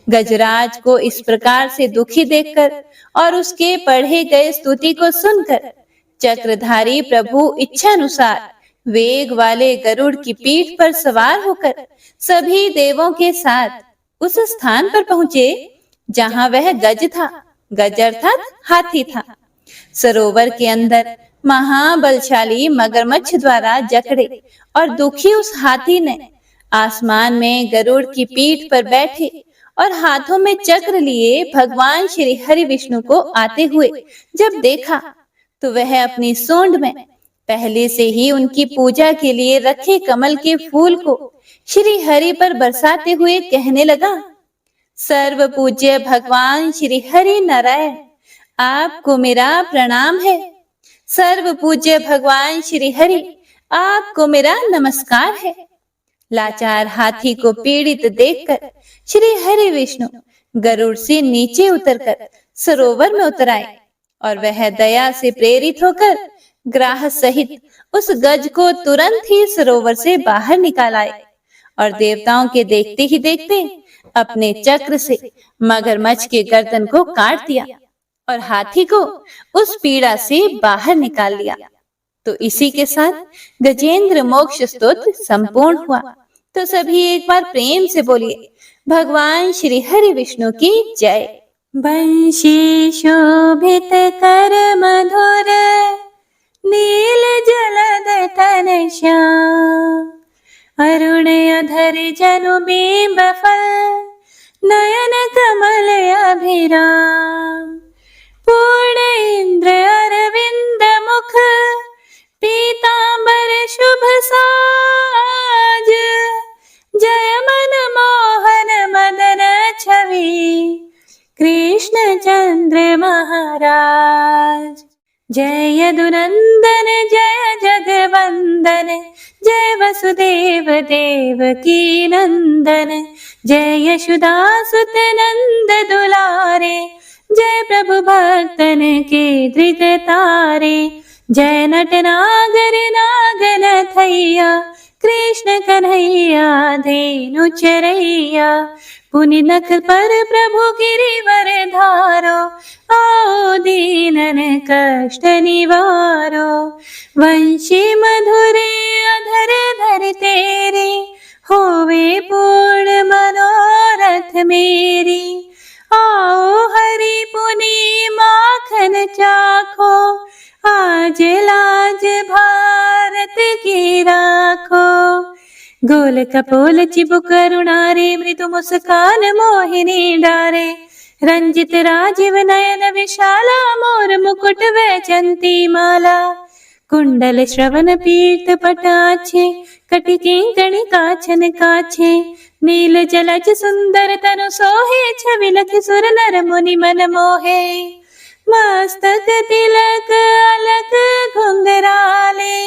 गजराज को इस प्रकार से दुखी देखकर और उसके पढ़े गए स्तुति को सुनकर चक्रधारी प्रभु इच्छानुसार वेग वाले गरुड़ की पीठ पर सवार होकर सभी देवों के साथ उस स्थान पर पहुंचे जहां वह गज था। गज अर्थात हाथी था। सरोवर के अंदर महाबलशाली मगरमच्छ द्वारा जकड़े और दुखी उस हाथी ने आसमान में गरुड़ की पीठ पर बैठे और हाथों में चक्र लिए भगवान श्री हरि विष्णु को आते हुए जब देखा, तो वह अपनी सूंड में पहले से ही उनकी पूजा के लिए रखे कमल के फूल को श्री हरि पर बरसाते हुए कहने लगा, सर्व पूज्य भगवान श्री हरि नारायण, आपको मेरा प्रणाम है। सर्व पूज्य भगवान श्री हरि, आपको मेरा नमस्कार है। लाचार हाथी को पीड़ित देखकर श्री हरि विष्णु गरुड़ से नीचे उतरकर सरोवर में उतर आए और वह दया से प्रेरित होकर ग्राह सहित उस गज को तुरंत ही सरोवर से बाहर निकाल आए और देवताओं के देखते ही देखते अपने चक्र से मगरमच्छ के गर्दन को काट दिया और हाथी को उस पीड़ा से बाहर निकाल लिया। तो इसी के साथ गजेंद्र मोक्ष स्तोत्र संपूर्ण हुआ। तो सभी एक बार प्रेम से बोलिए, भगवान श्री हरि विष्णु की जय। बंशी शोभित कर मधुर नील जलद तन श्याम, अरुण अधर जनु बिंब फल नयन कमल अभिराम, पूर्ण इंद्र अरविंद मुख पीतांबर शुभ साज, जय मन मोहन मदन छवि कृष्ण चंद्र महाराज। जय यदुनंदन जय जगवंदन, जय वसुदेव देवकी नंदन, जय यशोदासुत नंद दुलारे, जय प्रभु भक्तन के धृत तारे, जय नटनागर नागन थैया कृष्ण कन्हैया धेनु चरैया, पुनि नख पर प्रभु गिरिवर धारो, आओ दीनन कष्ट निवारो, वंशी मधुरे अधर धर तेरे, होवे पूर्ण मनोरथ मेरी, आओ हरि पुनि माखन चाखो, आज लाज भारत की राखो, गोल कपोल चिबुक करुणारे, मृदु मुस्कान मोहिनी डारे, रंजित राजीव नयन विशाला, मोर मुकुट वैजंती माला, कुंडल श्रवण पीठ पटाछे, कटि किंकणी काछन काछे, नील जलज सुंदर तनु सोहे, छवि लखि सुर नर मुनि मन मोहे, मस्तक तिलक अलक घुंघराले,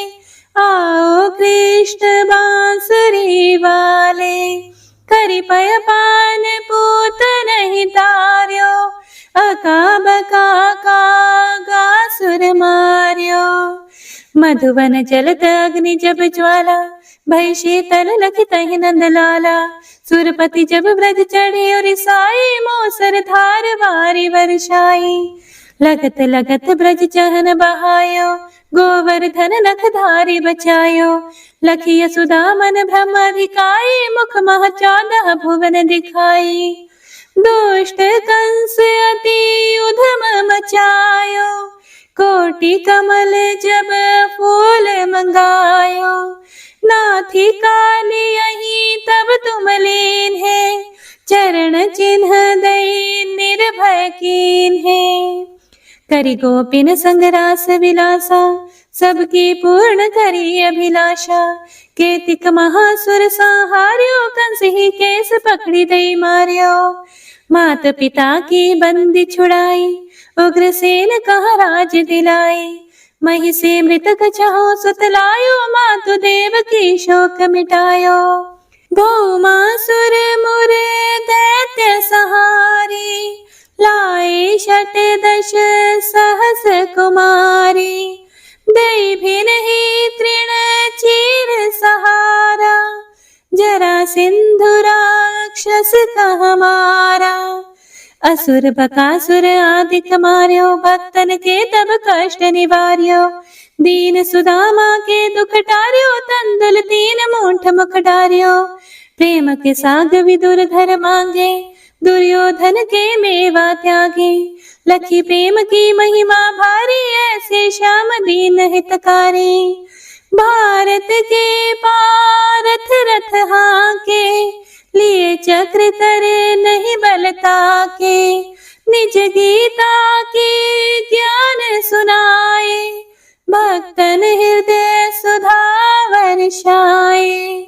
आओ कृष्ण बांसुरी वाले, करि पय पान पूत नहीं तार्यो, अका बका का सुर मार्यो, मधुवन जलत अग्नि जब ज्वाला, भय शीतल लखि तहि नंद लाला, सुरपति जब ब्रज चढ़े और साई, मोसर धार वारी वर्षाई, लगत लगत ब्रज चहन बहायो, गोवर्धन नख धारी बचायो, लखी यशोदा मन ब्रह्माधिकाई, मुख मह 14 भुवन दिखाई, दुष्ट कंस अति उधम मचायो, कोटि कमल जब फूल मंगायो, नाथी काली यही तब तुम लीन है, चरण चिन्ह दई निर्भय कीन है, करि गोपिन संग रास विलासा, सबकी पूर्ण करी अभिलाषा, केतिक महासुर संहार्यो, कंस ही केस पकड़ी दई मार्यो, मात पिता की बंदी छुड़ाई, उग्रसेन कहा राज दिलाई, मही से मृतक छहो सुत लायो, मातु देव की शोक मिटायो, भौमासुर मुर दैत्य सहारे, लाए षट्दश सहस कुमारी। दैभिन ही तृण चीर सहारा, जरासिंधु राक्षस कह मारा। असुर बकासुर आदिक मार्यो, भक्तन के तब कष्ट निवार्यो। दीन सुदामा के दुख टार्यो, तंदुल 3 मूठ मुख डार्यो। प्रेम के साग विदुर घर मांगे, दुर्योधन के मेवा त्यागे। लखी प्रेम की महिमा भारी, ऐसे श्याम दीन हितकारी। भारत के पारथ रथ हाके, लिए चक्र करे नहीं बलता के। निज गीता के ज्ञान सुनाए, भक्तन हृदय सुधा वर्षाए।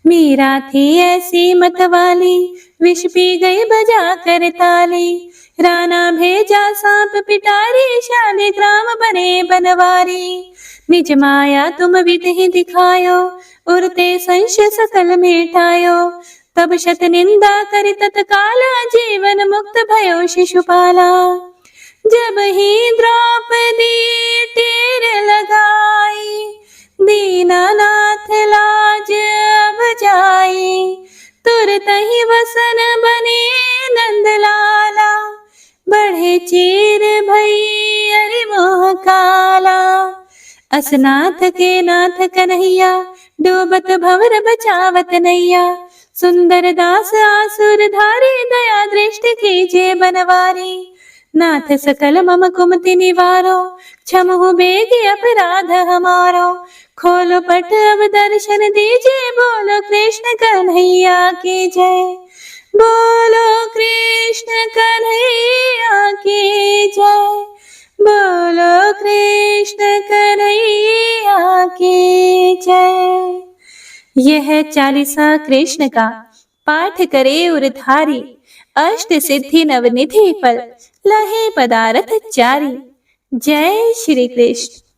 मीरा थी ऐसी मत वाली, विष पी गई बजा कर ताली। राणा भेजा सांप पिटारी, शालिग्राम बने बनवारी। निज माया तुम विधि दिखायो, उरते संशय सकल मिटायो। तब शत निंदा करि तत्काला, जीवन मुक्त भयो शिशुपाला। जब ही द्रौपदी तीर लगाई, दीनानाथ लाज अब जाई। तुरत ही वसन बने नंदलाला, बढ़े चीर भई अरि मोह काला। असनाथ के नाथ कन्हैया, डूबत भंवर बचावत नैया। सुंदर दास आसुर धारी, दया दृष्टि कीजिए बनवारी। नाथ सकल मम कुमति निवारो, क्षमहु बेगी अपराध हमारो। खोलो पट अब दर्शन दीजिए, बोलो कृष्ण कन्हैया की जय। बोलो कृष्ण कन्हैया की जय। बोलो कृष्ण कन्हैया की जय। यह चालीसा कृष्ण का पाठ करे उरधारी, अष्ट सिद्धि नवनिधि फल, लहे पदारथ चारी। जय श्री कृष्ण।